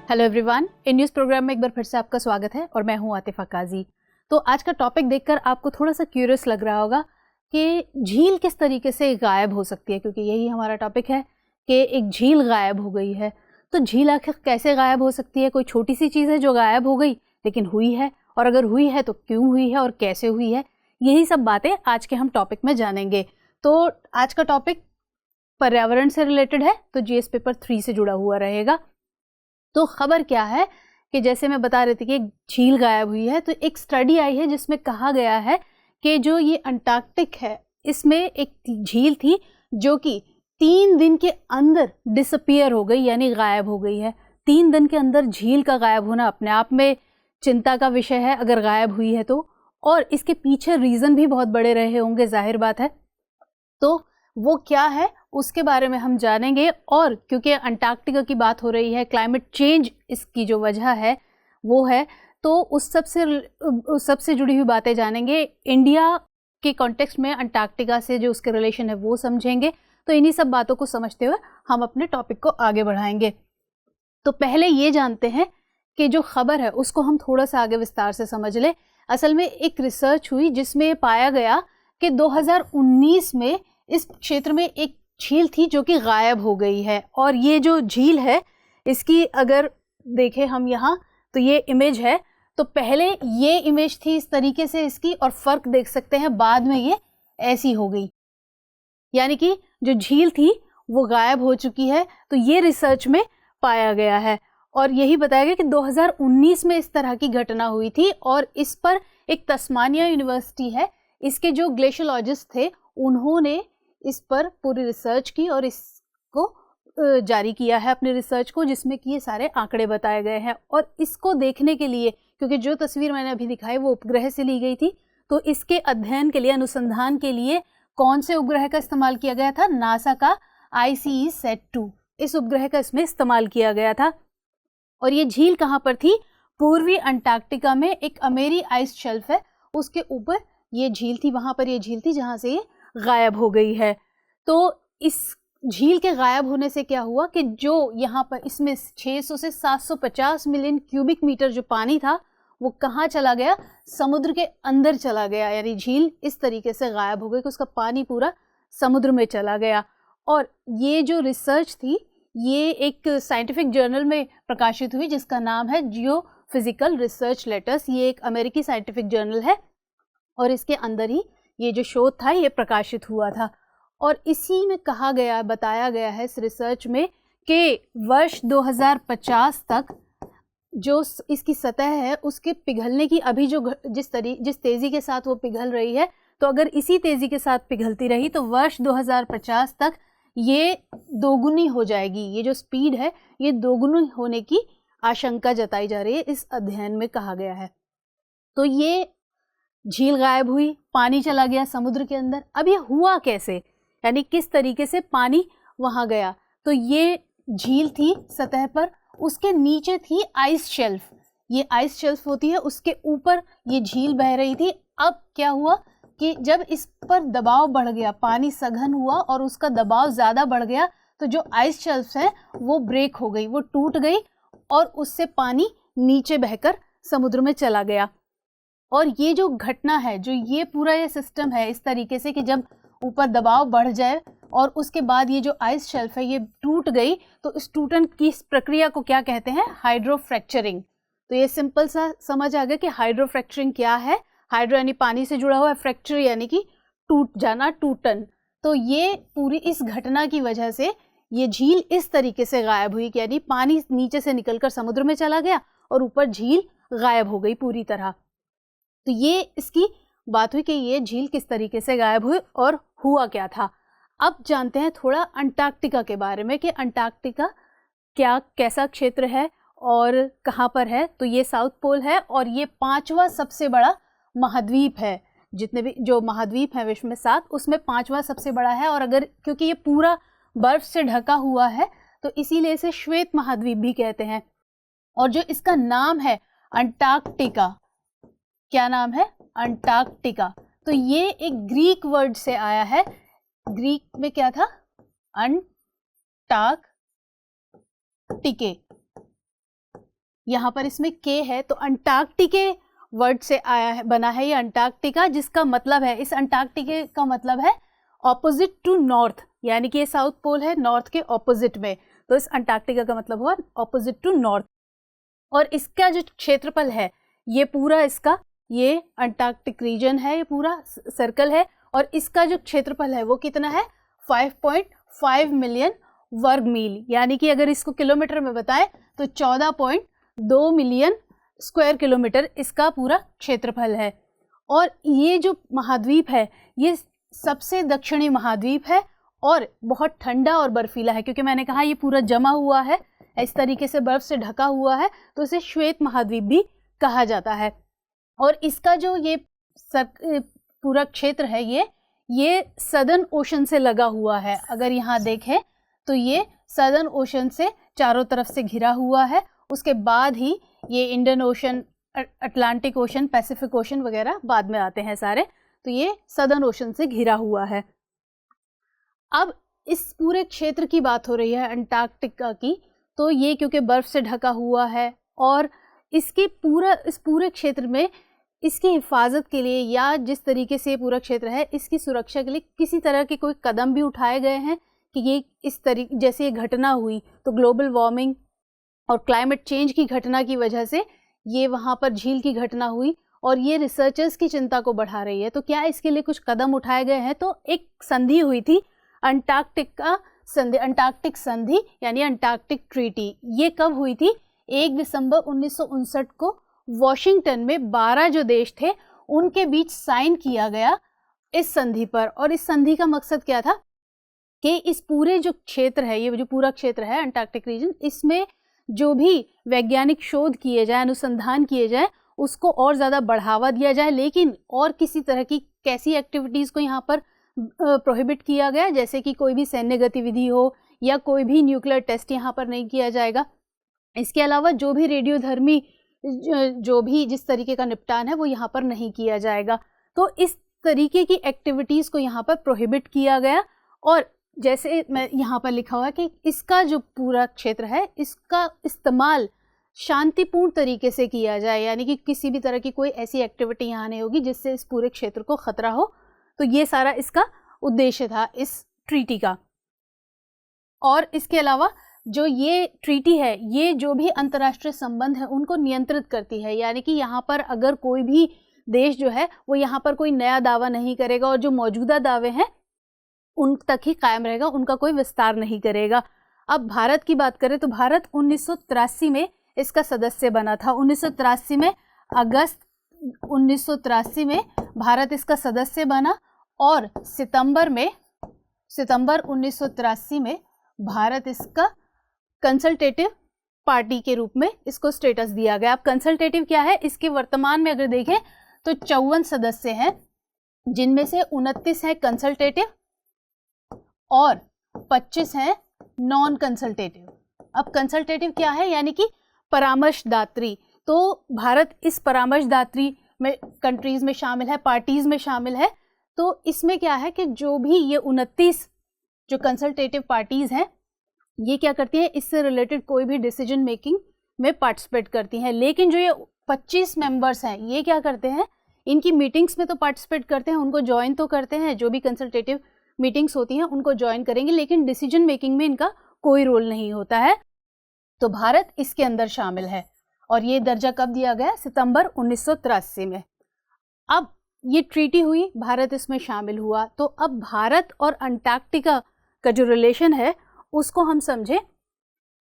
Hello everyone, इन news program में एक बार फिर से आपका स्वागत है और मैं हूं आतिफा काजी। तो आज का टॉपिक देखकर आपको थोड़ा सा क्यूरियस लग रहा होगा कि झील किस तरीके से गायब हो सकती है, क्योंकि यही हमारा टॉपिक है कि एक झील गायब हो गई है। तो झील आखिर कैसे गायब हो सकती है? कोई छोटी सी चीज़ है जो गायब हो गई, लेकिन हुई है, और अगर हुई है तो क्यों हुई है और कैसे हुई है, यही सब बातें आज के हम टॉपिक में जानेंगे। तो आज का टॉपिक पर्यावरण से रिलेटेड है, तो जीएस पेपर 3 से जुड़ा हुआ रहेगा। तो खबर क्या है कि जैसे मैं बता रही थी कि एक झील गायब हुई है, तो एक स्टडी आई है जिसमें कहा गया है कि जो ये अंटार्कटिक है, इसमें एक झील थी जो कि 3 दिन के अंदर डिसअपियर हो गई, यानी गायब हो गई है। 3 दिन के अंदर झील का गायब होना अपने आप में चिंता का विषय है, अगर गायब हुई है तो। और इसके पीछे रीज़न भी बहुत बड़े रहे होंगे, जाहिर बात है। तो वो क्या है उसके बारे में हम जानेंगे। और क्योंकि अंटार्कटिका की बात हो रही है, क्लाइमेट चेंज इसकी जो वजह है वो है, तो उस सबसे जुड़ी हुई बातें जानेंगे। इंडिया के कॉन्टेक्स्ट में अंटार्कटिका से जो उसके रिलेशन है वो समझेंगे। तो इन्हीं सब बातों को समझते हुए हम अपने टॉपिक को आगे बढ़ाएंगे। तो पहले ये जानते हैं कि जो खबर है उसको हम थोड़ा सा आगे विस्तार से समझ लें। असल में एक रिसर्च हुई जिसमें पाया गया कि 2019 में इस क्षेत्र में एक झील थी जो कि गायब हो गई है। और ये जो झील है, इसकी अगर देखें हम यहाँ, तो ये इमेज है। तो पहले ये इमेज थी इस तरीके से इसकी, और फर्क देख सकते हैं, बाद में ये ऐसी हो गई, यानी कि जो झील थी वो गायब हो चुकी है। तो ये रिसर्च में पाया गया है और यही बताया गया कि 2019 में इस तरह की घटना हुई थी। और इस पर एक तस्मानिया यूनिवर्सिटी है, इसके जो ग्लेशियोलॉजिस्ट थे उन्होंने इस पर पूरी रिसर्च की और इसको जारी किया है अपने रिसर्च को, जिसमें कि ये सारे आंकड़े बताए गए हैं। और इसको देखने के लिए, क्योंकि जो तस्वीर मैंने अभी दिखाई वो उपग्रह से ली गई थी, तो इसके अध्ययन के लिए, अनुसंधान के लिए कौन से उपग्रह का इस्तेमाल किया गया था? नासा का ICESat-2, इस उपग्रह का इसमें इस्तेमाल किया गया था। और ये झील कहाँ पर थी? पूर्वी अंटार्कटिका में एक अमेरी आइस शेल्फ है, उसके ऊपर ये झील थी। वहाँ पर ये झील थी जहाँ से ये गायब हो गई है। तो इस झील के गायब होने से क्या हुआ कि जो यहाँ पर इसमें 600 से 750 मिलियन क्यूबिक मीटर जो पानी था वो कहाँ चला गया? समुद्र के अंदर चला गया। यानी झील इस तरीके से गायब हो गई कि उसका पानी पूरा समुद्र में चला गया। और ये जो रिसर्च थी ये एक साइंटिफिक जर्नल में प्रकाशित हुई जिसका नाम है जियोफिजिकल रिसर्च लेटर्स। ये एक अमेरिकी साइंटिफिक जर्नल है और इसके अंदर ही ये जो शोध था ये प्रकाशित हुआ था। और इसी में कहा गया, बताया गया है इस रिसर्च में कि वर्ष 2050 तक जो इसकी सतह है उसके पिघलने की, अभी जो जिस तेज़ी के साथ वो पिघल रही है, तो अगर इसी तेज़ी के साथ पिघलती रही तो वर्ष 2050 तक ये दोगुनी हो जाएगी। ये जो स्पीड है ये दोगुनी होने की आशंका जताई जा रही है, इस अध्ययन में कहा गया है। तो ये झील गायब हुई, पानी चला गया समुद्र के अंदर। अब ये हुआ कैसे, यानी किस तरीके से पानी वहाँ गया? तो ये झील थी सतह पर, उसके नीचे थी आइस शेल्फ। ये आइस शेल्फ होती है, उसके ऊपर ये झील बह रही थी। अब क्या हुआ कि जब इस पर दबाव बढ़ गया, पानी सघन हुआ और उसका दबाव ज़्यादा बढ़ गया, तो जो आइस शेल्फ है वो ब्रेक हो गई, वो टूट गई और उससे पानी नीचे बहकर समुद्र में चला गया। और ये जो घटना है, जो ये पूरा ये सिस्टम है इस तरीके से कि जब ऊपर दबाव बढ़ जाए और उसके बाद ये जो आइस शेल्फ है ये टूट गई, तो इस टूटन की इस प्रक्रिया को क्या कहते हैं? हाइड्रोफ्रैक्चरिंग। तो ये सिंपल सा समझ आ गया कि हाइड्रोफ्रैक्चरिंग क्या है। हाइड्रो यानी पानी से जुड़ा हुआ है, फ्रैक्चर यानी कि टूट जाना, टूटन। तो ये पूरी इस घटना की वजह से ये झील इस तरीके से गायब हुई कि यानी पानी नीचे से निकलकर समुद्र में चला गया और ऊपर झील गायब हो गई पूरी तरह। तो ये इसकी बात हुई कि ये झील किस तरीके से गायब हुई और हुआ क्या था। अब जानते हैं थोड़ा अंटार्कटिका के बारे में कि अंटार्कटिका कैसा क्षेत्र है और कहाँ पर है। तो ये साउथ पोल है और ये 5वां सबसे बड़ा महाद्वीप है। जितने भी जो महाद्वीप हैं विश्व में 7, उसमें 5वां सबसे बड़ा है। और अगर क्योंकि ये पूरा बर्फ से ढका हुआ है तो इसीलिए इसे श्वेत महाद्वीप भी कहते हैं। और जो इसका नाम है अंटार्कटिका, क्या नाम है? अंटार्कटिका। तो ये एक ग्रीक वर्ड से आया है। ग्रीक में क्या था? अंटार्कटिके। यहाँ पर इसमें के है, तो अंटार्कटिके वर्ड से आया है, बना है ये अंटार्कटिका, जिसका मतलब है, इस अंटार्कटिके का मतलब है ऑपोजिट टू नॉर्थ, यानी कि ये साउथ पोल है नॉर्थ के ऑपोजिट में, तो इस अंटार्कटिका का मतलब हुआ ऑपोजिट टू नॉर्थ। और इसका जो क्षेत्रफल है ये पूरा इसका, ये अंटार्कटिक रीजन है, ये पूरा सर्कल है, और इसका जो क्षेत्रफल है वो कितना है 5.5 मिलियन वर्ग मील, यानी कि अगर इसको किलोमीटर में बताएं तो 14.2 मिलियन स्क्वायर किलोमीटर इसका पूरा क्षेत्रफल है। और ये जो महाद्वीप है ये सबसे दक्षिणी महाद्वीप है और बहुत ठंडा और बर्फीला है, क्योंकि मैंने कहा ये पूरा जमा हुआ है, इस तरीके से बर्फ से ढका हुआ है, तो इसे श्वेत महाद्वीप भी कहा जाता है। और इसका जो ये पूरा क्षेत्र है ये सदर्न ओशन से लगा हुआ है। अगर यहाँ देखें तो ये सदर्न ओशन से चारों तरफ से घिरा हुआ है, उसके बाद ही ये Indian ocean, Atlantic ocean, Pacific ocean वगैरह बाद में आते हैं सारे, तो ये सदर्न ओशन से घिरा हुआ है। अब इस पूरे क्षेत्र की बात हो रही है अंटार्कटिका की, तो ये क्योंकि बर्फ से ढका हुआ है और इस पूरे क्षेत्र में इसकी हिफाजत के लिए या जिस तरीके से ये पूरा क्षेत्र है इसकी सुरक्षा के लिए किसी तरह के कोई कदम भी उठाए गए हैं कि ये इस तरीके, जैसे ये घटना हुई तो ग्लोबल वार्मिंग और क्लाइमेट चेंज की घटना की वजह से ये वहाँ पर झील की घटना हुई और ये रिसर्चर्स की चिंता को बढ़ा रही है, तो क्या इसके लिए कुछ कदम उठाए गए हैं? तो एक संधि हुई थी अंटार्कटिक संधि यानी अंटार्कटिक ट्रीटी। ये कब हुई थी? 1 दिसंबर 1959 को वॉशिंगटन में 12 जो देश थे उनके बीच साइन किया गया इस संधि पर। और इस संधि का मकसद क्या था कि इस पूरे जो क्षेत्र है, ये जो पूरा क्षेत्र है अंटार्कटिक रीजन, इसमें जो भी वैज्ञानिक शोध किए जाए, अनुसंधान किए जाए, उसको और ज़्यादा बढ़ावा दिया जाए, लेकिन और किसी तरह की कैसी एक्टिविटीज़ को यहाँ पर प्रोहिबिट किया गया, जैसे कि कोई भी सैन्य गतिविधि हो या कोई भी न्यूक्लियर टेस्ट यहाँ पर नहीं किया जाएगा। इसके अलावा जो भी रेडियोधर्मी जो भी जिस तरीके का निपटान है वो यहाँ पर नहीं किया जाएगा। तो इस तरीके की एक्टिविटीज़ को यहाँ पर प्रोहिबिट किया गया। और जैसे मैं यहाँ पर लिखा हुआ है कि इसका जो पूरा क्षेत्र है इसका इस्तेमाल शांतिपूर्ण तरीके से किया जाए, यानी कि किसी भी तरह की कोई ऐसी एक्टिविटी यहाँ नहीं होगी जिससे इस पूरे क्षेत्र को खतरा हो। तो ये सारा इसका उद्देश्य था इस ट्रीटी का। और इसके अलावा जो ये ट्रीटी है ये जो भी अंतर्राष्ट्रीय संबंध है उनको नियंत्रित करती है, यानी कि यहाँ पर अगर कोई भी देश जो है वो यहाँ पर कोई नया दावा नहीं करेगा और जो मौजूदा दावे हैं उन तक ही कायम रहेगा, उनका कोई विस्तार नहीं करेगा। अब भारत की बात करें तो भारत 1983 में इसका सदस्य बना था। 1983 में अगस्त 1983 में भारत इसका सदस्य बना और सितंबर 1983 में भारत इसका कंसल्टेटिव पार्टी के रूप में इसको स्टेटस दिया गया। अब कंसल्टेटिव क्या है? इसके वर्तमान में अगर देखें तो 54 सदस्य हैं, जिनमें से 29 हैं कंसल्टेटिव और 25 हैं नॉन कंसल्टेटिव। अब कंसल्टेटिव क्या है? यानी कि परामर्शदात्री। तो भारत इस परामर्शदात्री में कंट्रीज में शामिल है, पार्टीज में शामिल है। तो इसमें क्या है कि जो भी ये 29 जो कंसल्टेटिव पार्टीज हैं ये क्या करती हैं, इससे रिलेटेड कोई भी डिसीजन मेकिंग में पार्टिसिपेट करती हैं। लेकिन जो ये 25 मेंबर्स हैं ये क्या करते हैं, इनकी मीटिंग्स में तो पार्टिसिपेट करते हैं, उनको ज्वाइन तो करते हैं, जो भी कंसल्टेटिव मीटिंग्स होती हैं उनको ज्वाइन करेंगे, लेकिन डिसीजन मेकिंग में इनका कोई रोल नहीं होता है। तो भारत इसके अंदर शामिल है और ये दर्जा कब दिया गया? सितंबर 1983 में। अब ये ट्रीटी हुई, भारत इसमें शामिल हुआ। तो अब भारत और अंटार्कटिका का जो रिलेशन है उसको हम समझें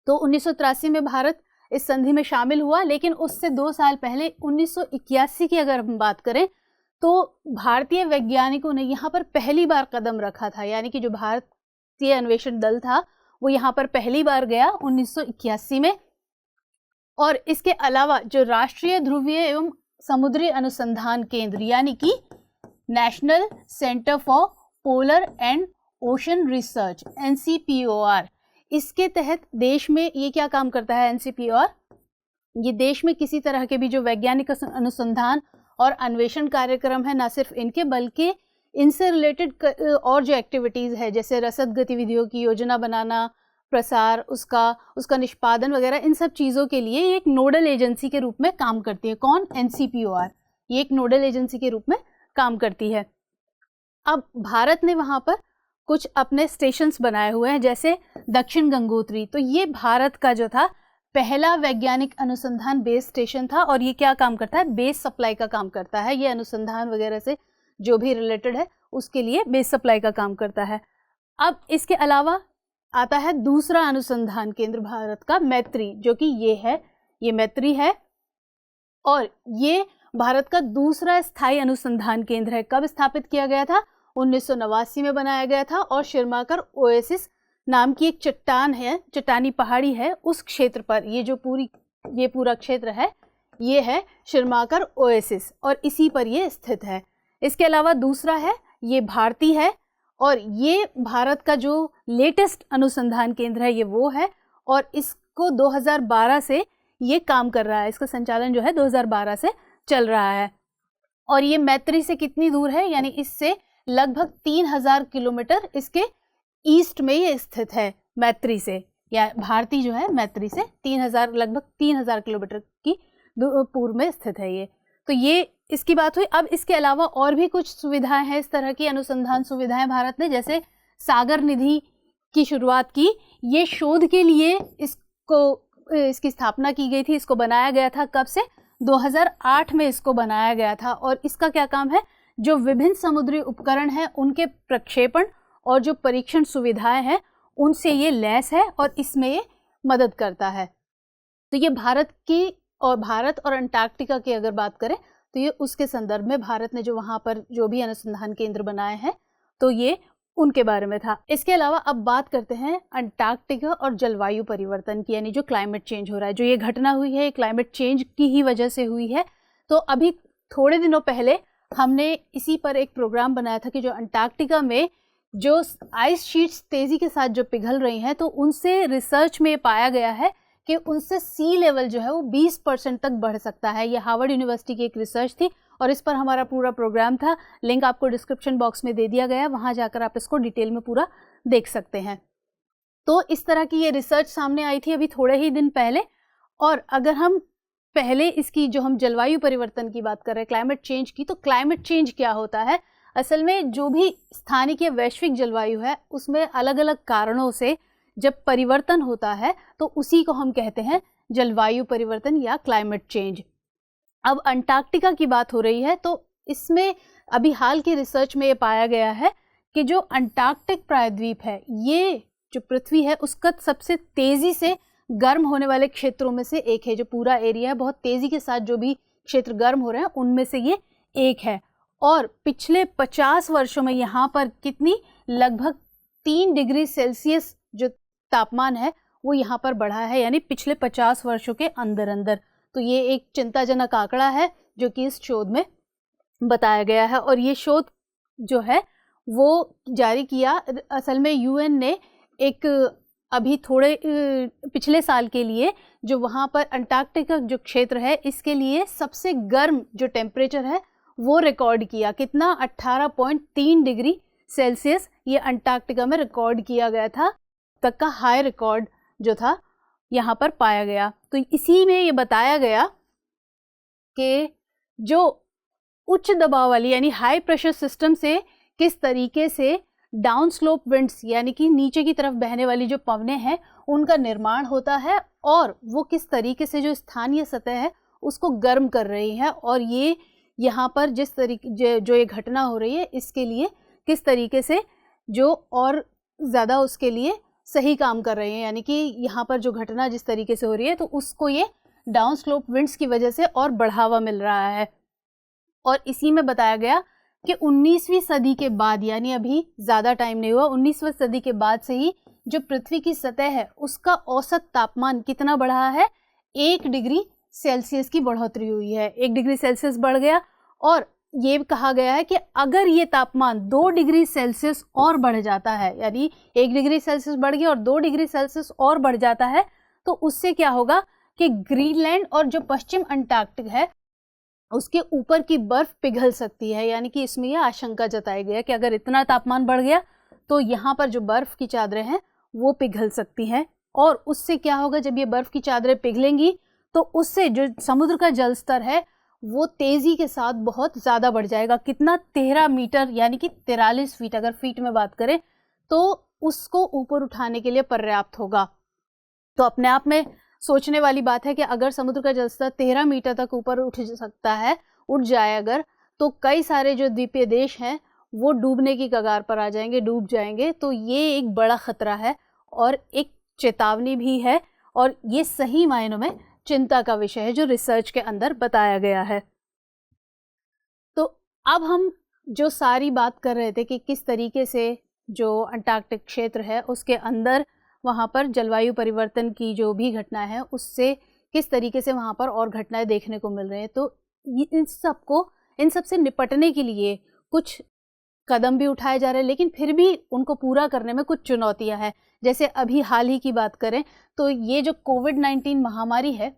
तो 1983 में भारत इस संधि में शामिल हुआ, लेकिन उससे 2 साल पहले 1981 की अगर हम बात करें तो भारतीय वैज्ञानिकों ने यहाँ पर पहली बार कदम रखा था, यानी कि जो भारतीय अन्वेषण दल था वो यहाँ पर पहली बार गया 1981 में। और इसके अलावा जो राष्ट्रीय ध्रुवीय एवं समुद्री अनुसंधान केंद्र यानी कि national centre for polar and ocean research NCPOR, इसके तहत देश में ये क्या काम करता है? NCPOR ये देश में किसी तरह के भी जो वैज्ञानिक अनुसंधान और अन्वेषण कार्यक्रम है, ना सिर्फ इनके बल्कि इनसे रिलेटेड और जो एक्टिविटीज़ है जैसे रसद गतिविधियों की योजना बनाना, प्रसार, उसका निष्पादन वगैरह, इन सब चीज़ों के लिए ये एक नोडल एजेंसी के रूप में काम करती है। कौन? NCPOR। ये एक नोडल एजेंसी के रूप में काम करती है। अब भारत ने वहाँ पर कुछ अपने स्टेशंस बनाए हुए हैं, जैसे दक्षिण गंगोत्री। तो ये भारत का जो था पहला वैज्ञानिक अनुसंधान बेस स्टेशन था, और ये क्या काम करता है? बेस सप्लाई का काम करता है। ये अनुसंधान वगैरह से जो भी रिलेटेड है उसके लिए बेस सप्लाई का काम करता है। अब इसके अलावा आता है दूसरा अनुसंधान केंद्र भारत का, मैत्री, जो कि ये मैत्री है, और ये भारत का दूसरा स्थायी अनुसंधान केंद्र है। कब स्थापित किया गया था? 1989 में बनाया गया था, और शिरमाकर ओएसिस नाम की एक चट्टान है, चट्टानी पहाड़ी है, उस क्षेत्र पर ये पूरा क्षेत्र है, ये है शिरमाकर ओएसिस, और इसी पर ये स्थित है। इसके अलावा दूसरा है, ये भारती है, और ये भारत का जो लेटेस्ट अनुसंधान केंद्र है ये वो है, और इसको 2012 से ये काम कर रहा है। इसका संचालन जो है 2012 से चल रहा है। और ये मैत्री से कितनी दूर है? यानी इससे लगभग 3000 किलोमीटर इसके ईस्ट में ये स्थित है, मैत्री से, या भारती जो है मैत्री से लगभग 3000 किलोमीटर की पूर्व में स्थित है ये। तो ये इसकी बात हुई। अब इसके अलावा और भी कुछ सुविधाएं हैं, इस तरह की अनुसंधान सुविधाएं भारत ने, जैसे सागर निधि की शुरुआत की। ये शोध के लिए इसकी स्थापना की गई थी, इसको बनाया गया था। कब से? 2008 में इसको बनाया गया था। और इसका क्या काम है? जो विभिन्न समुद्री उपकरण हैं उनके प्रक्षेपण और जो परीक्षण सुविधाएं हैं उनसे ये लैस है, और इसमें ये मदद करता है। तो ये भारत और अंटार्कटिका की अगर बात करें तो ये उसके संदर्भ में भारत ने जो वहाँ पर जो भी अनुसंधान केंद्र बनाए हैं तो ये उनके बारे में था। इसके अलावा अब बात करते हैं अंटार्कटिका और जलवायु परिवर्तन की, यानी जो क्लाइमेट चेंज हो रहा है। जो ये घटना हुई है ये क्लाइमेट चेंज की ही वजह से हुई है। तो अभी थोड़े दिनों पहले हमने इसी पर एक प्रोग्राम बनाया था कि जो अंटार्कटिका में जो आइस शीट्स तेज़ी के साथ जो पिघल रही हैं, तो उनसे रिसर्च में पाया गया है कि उनसे सी लेवल जो है वो 20% तक बढ़ सकता है। ये हार्वर्ड यूनिवर्सिटी की एक रिसर्च थी, और इस पर हमारा पूरा प्रोग्राम था। लिंक आपको डिस्क्रिप्शन बॉक्स में दे दिया गया है, वहाँ जाकर आप इसको डिटेल में पूरा देख सकते हैं। तो इस तरह की ये रिसर्च सामने आई थी अभी थोड़े ही दिन पहले। और अगर हम पहले इसकी जो हम जलवायु परिवर्तन की बात कर रहे हैं, क्लाइमेट चेंज की, तो क्लाइमेट चेंज क्या होता है? असल में जो भी स्थानिक या वैश्विक जलवायु है उसमें अलग अलग कारणों से जब परिवर्तन होता है तो उसी को हम कहते हैं जलवायु परिवर्तन या क्लाइमेट चेंज। अब अंटार्कटिका की बात हो रही है, तो इसमें अभी हाल की रिसर्च में ये पाया गया है कि जो अंटार्कटिक प्रायद्वीप है, ये जो पृथ्वी है उसका सबसे तेज़ी से गर्म होने वाले क्षेत्रों में से एक है। जो पूरा एरिया है बहुत तेज़ी के साथ जो भी क्षेत्र गर्म हो रहे हैं उनमें से ये एक है। और पिछले 50 वर्षों में यहाँ पर कितनी, लगभग 3 डिग्री सेल्सियस जो तापमान है वो यहाँ पर बढ़ा है, यानी पिछले 50 वर्षों के अंदर अंदर। तो ये एक चिंताजनक आंकड़ा है जो कि इस शोध में बताया गया है। और ये शोध जो है वो जारी किया, असल में यूएन ने एक अभी थोड़े पिछले साल के लिए जो वहाँ पर अंटार्कटिका जो क्षेत्र है इसके लिए सबसे गर्म जो टेम्परेचर है वो रिकॉर्ड किया। कितना? 18.3 डिग्री सेल्सियस ये अंटार्कटिका में रिकॉर्ड किया गया था, तक का हाई रिकॉर्ड जो था यहाँ पर पाया गया। तो इसी में ये बताया गया कि जो उच्च दबाव वाली यानी हाई प्रेशर सिस्टम से किस तरीके से डाउन स्लोप विंड्स यानी कि नीचे की तरफ बहने वाली जो पवनें हैं उनका निर्माण होता है, और वो किस तरीके से जो स्थानीय सतह है उसको गर्म कर रही है। और ये यहाँ पर जिस तरीके जो ये घटना हो रही है इसके लिए किस तरीके से जो और ज़्यादा उसके लिए सही काम कर रहे हैं, यानी कि यहाँ पर जो घटना जिस तरीके से हो रही है तो उसको ये डाउन स्लोप विंड्स की वजह से और बढ़ावा मिल रहा है। और इसी में बताया गया कि 19वीं सदी के बाद, यानी अभी ज़्यादा टाइम नहीं हुआ, 19वीं सदी के बाद से ही जो पृथ्वी की सतह है उसका औसत तापमान कितना बढ़ा है? 1 डिग्री सेल्सियस की बढ़ोतरी हुई है। 1 डिग्री सेल्सियस बढ़ गया। और ये कहा गया है कि अगर ये तापमान 2 डिग्री सेल्सियस और बढ़ जाता है, यानी 1 डिग्री सेल्सियस बढ़ गया और 2 डिग्री सेल्सियस और बढ़ जाता है, तो उससे क्या होगा कि ग्रीनलैंड और जो पश्चिम अंटार्कटिक है उसके ऊपर की बर्फ पिघल सकती है। यानी कि इसमें यह आशंका जताई गई है कि अगर इतना तापमान बढ़ गया तो यहाँ पर जो बर्फ की चादरें हैं वो पिघल सकती हैं, और उससे क्या होगा, जब ये बर्फ़ की चादरें पिघलेंगी तो उससे जो समुद्र का जल स्तर है वो तेज़ी के साथ बहुत ज़्यादा बढ़ जाएगा। कितना, 13 मीटर यानी कि 43 फीट, अगर फीट में बात करें तो उसको ऊपर उठाने के लिए पर्याप्त होगा। तो अपने आप में सोचने वाली बात है कि अगर समुद्र का जलस्तर 13 मीटर तक ऊपर उठ सकता है, उठ जाए अगर, तो कई सारे जो द्वीपीय देश हैं वो डूबने की कगार पर आ जाएंगे, डूब जाएंगे। तो ये एक बड़ा खतरा है और एक चेतावनी भी है, और ये सही मायनों में चिंता का विषय है जो रिसर्च के अंदर बताया गया है। तो अब हम जो सारी बात कर रहे थे कि किस तरीके से जो अंटार्कटिक क्षेत्र है उसके अंदर वहाँ पर जलवायु परिवर्तन की जो भी घटना है उससे किस तरीके से वहाँ पर और घटनाएं देखने को मिल रही हैं, तो इन सब से निपटने के लिए कुछ कदम भी उठाए जा रहे हैं, लेकिन फिर भी उनको पूरा करने में कुछ चुनौतियां हैं। जैसे अभी हाल ही की बात करें तो ये जो कोविड-19 महामारी है,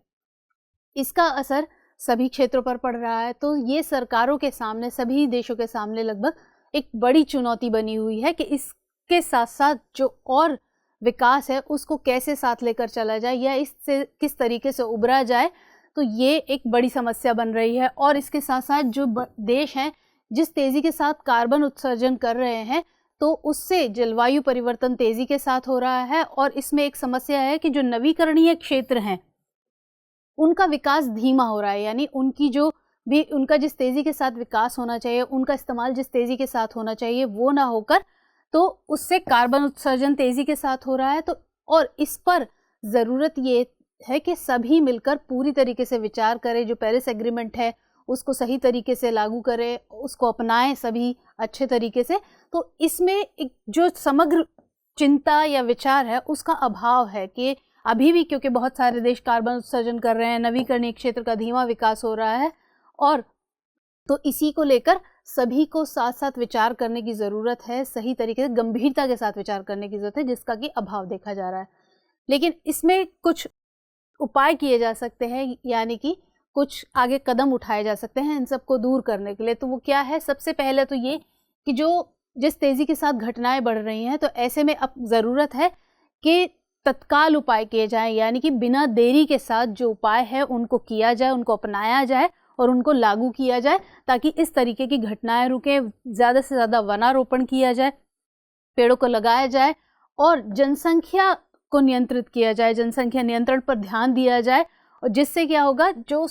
इसका असर सभी क्षेत्रों पर पड़ रहा है। तो ये सरकारों के सामने, सभी देशों के सामने लगभग एक बड़ी चुनौती बनी हुई है कि इसके साथ साथ जो और विकास है उसको कैसे साथ लेकर चला जाए या इससे किस तरीके से उबरा जाए। तो ये एक बड़ी समस्या बन रही है। और इसके साथ साथ जो देश हैं जिस तेज़ी के साथ कार्बन उत्सर्जन कर रहे हैं, तो उससे जलवायु परिवर्तन तेज़ी के साथ हो रहा है। और इसमें एक समस्या है कि जो नवीकरणीय क्षेत्र हैं उनका विकास धीमा हो रहा है, यानी उनका जिस तेज़ी के साथ विकास होना चाहिए, उनका इस्तेमाल जिस तेज़ी के साथ होना चाहिए वो ना होकर, तो उससे कार्बन उत्सर्जन तेज़ी के साथ हो रहा है। तो और इस पर ज़रूरत ये है कि सभी मिलकर पूरी तरीके से विचार करें, जो पेरिस एग्रीमेंट है उसको सही तरीके से लागू करें, उसको अपनाएं सभी अच्छे तरीके से। तो इसमें एक जो समग्र चिंता या विचार है उसका अभाव है कि अभी भी, क्योंकि बहुत सारे देश कार्बन उत्सर्जन कर रहे हैं, नवीकरणीय क्षेत्र का धीमा विकास हो रहा है, और तो इसी को लेकर सभी को साथ साथ विचार करने की ज़रूरत है, सही तरीके से गंभीरता के साथ विचार करने की ज़रूरत है, जिसका कि अभाव देखा जा रहा है। लेकिन इसमें कुछ उपाय किए जा सकते हैं, यानी कि कुछ आगे कदम उठाए जा सकते हैं इन सबको दूर करने के लिए। तो वो क्या है? सबसे पहले तो ये कि जिस तेज़ी के साथ घटनाएं बढ़ रही हैं, तो ऐसे में अब ज़रूरत है कि तत्काल उपाय किए जाएं, यानी कि बिना देरी के साथ जो उपाय है उनको किया जाए, उनको अपनाया जाए और उनको लागू किया जाए, ताकि इस तरीके की घटनाएं रुकें। ज़्यादा से ज़्यादा वनारोपण किया जाए, पेड़ों को लगाया जाए और जनसंख्या को नियंत्रित किया जाए, जनसंख्या नियंत्रण पर ध्यान दिया जाए। और जिससे क्या होगा, जो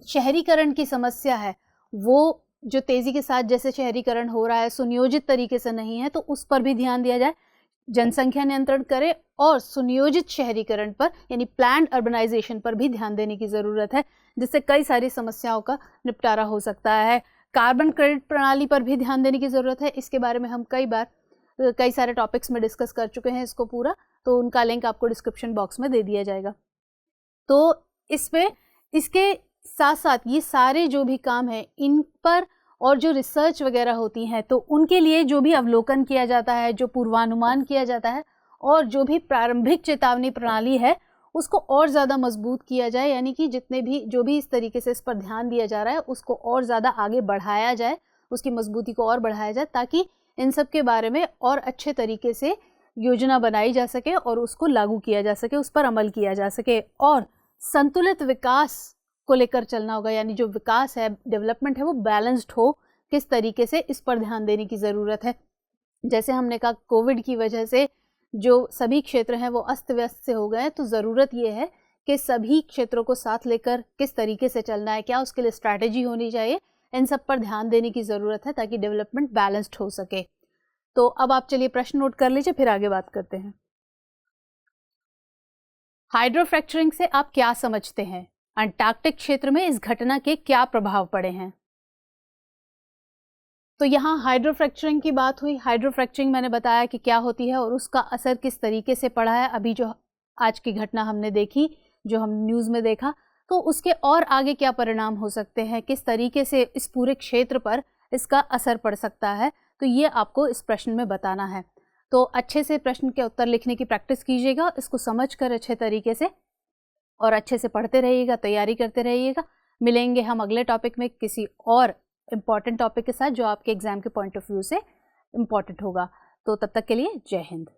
शहरीकरण की समस्या है वो जो तेज़ी के साथ जैसे शहरीकरण हो रहा है, सुनियोजित तरीके से नहीं है, तो उस पर भी ध्यान दिया जाए, जनसंख्या नियंत्रण करे और सुनियोजित शहरीकरण पर यानी प्लान्ड अर्बनाइजेशन पर भी ध्यान देने की ज़रूरत है, जिससे कई सारी समस्याओं का निपटारा हो सकता है। कार्बन क्रेडिट प्रणाली पर भी ध्यान देने की ज़रूरत है। इसके बारे में हम कई सारे टॉपिक्स में डिस्कस कर चुके हैं इसको पूरा, तो उनका लिंक आपको डिस्क्रिप्शन बॉक्स में दे दिया जाएगा। तो इसके साथ साथ ये सारे जो भी काम है इन पर और जो रिसर्च वगैरह होती हैं, तो उनके लिए जो भी अवलोकन किया जाता है, जो पूर्वानुमान किया जाता है और जो भी प्रारंभिक चेतावनी प्रणाली है उसको और ज़्यादा मजबूत किया जाए, यानी कि जो भी इस तरीके से इस पर ध्यान दिया जा रहा है उसको और ज़्यादा आगे बढ़ाया जाए, उसकी मजबूती को और बढ़ाया जाए, ताकि इन सब के बारे में और अच्छे तरीके से योजना बनाई जा सके और उसको लागू किया जा सके, उस पर अमल किया जा सके। और संतुलित विकास को लेकर चलना होगा, यानी जो विकास है, डेवलपमेंट है, वो बैलेंस्ड हो, किस तरीके से इस पर ध्यान देने की ज़रूरत है। जैसे हमने कहा, कोविड की वजह से जो सभी क्षेत्र हैं वो अस्त व्यस्त से हो गए हैं, तो ज़रूरत ये है कि सभी क्षेत्रों को साथ लेकर किस तरीके से चलना है, क्या उसके लिए स्ट्रैटेजी होनी चाहिए, इन सब पर ध्यान देने की ज़रूरत है ताकि डेवलपमेंट बैलेंस्ड हो सके। तो अब आप चलिए प्रश्न नोट कर लीजिए, फिर आगे बात करते हैं। हाइड्रोफ्रैक्चरिंग से आप क्या समझते हैं? अंटार्कटिक क्षेत्र में इस घटना के क्या प्रभाव पड़े हैं? तो यहाँ हाइड्रोफ्रैक्चरिंग की बात हुई। हाइड्रोफ्रैक्चरिंग मैंने बताया कि क्या होती है और उसका असर किस तरीके से पड़ा है। अभी जो आज की घटना हमने देखी, जो हम न्यूज़ में देखा, तो उसके और आगे क्या परिणाम हो सकते हैं, किस तरीके से इस पूरे क्षेत्र पर इसका असर पड़ सकता है, तो ये आपको इस प्रश्न में बताना है। तो अच्छे से प्रश्न के उत्तर लिखने की प्रैक्टिस कीजिएगा, इसको समझकर अच्छे तरीके से, और अच्छे से पढ़ते रहिएगा, तैयारी करते रहिएगा। मिलेंगे हम अगले टॉपिक में किसी और इम्पॉर्टेंट टॉपिक के साथ जो आपके एग्जाम के पॉइंट ऑफ व्यू से इम्पॉर्टेंट होगा। तो तब तक के लिए जय हिंद।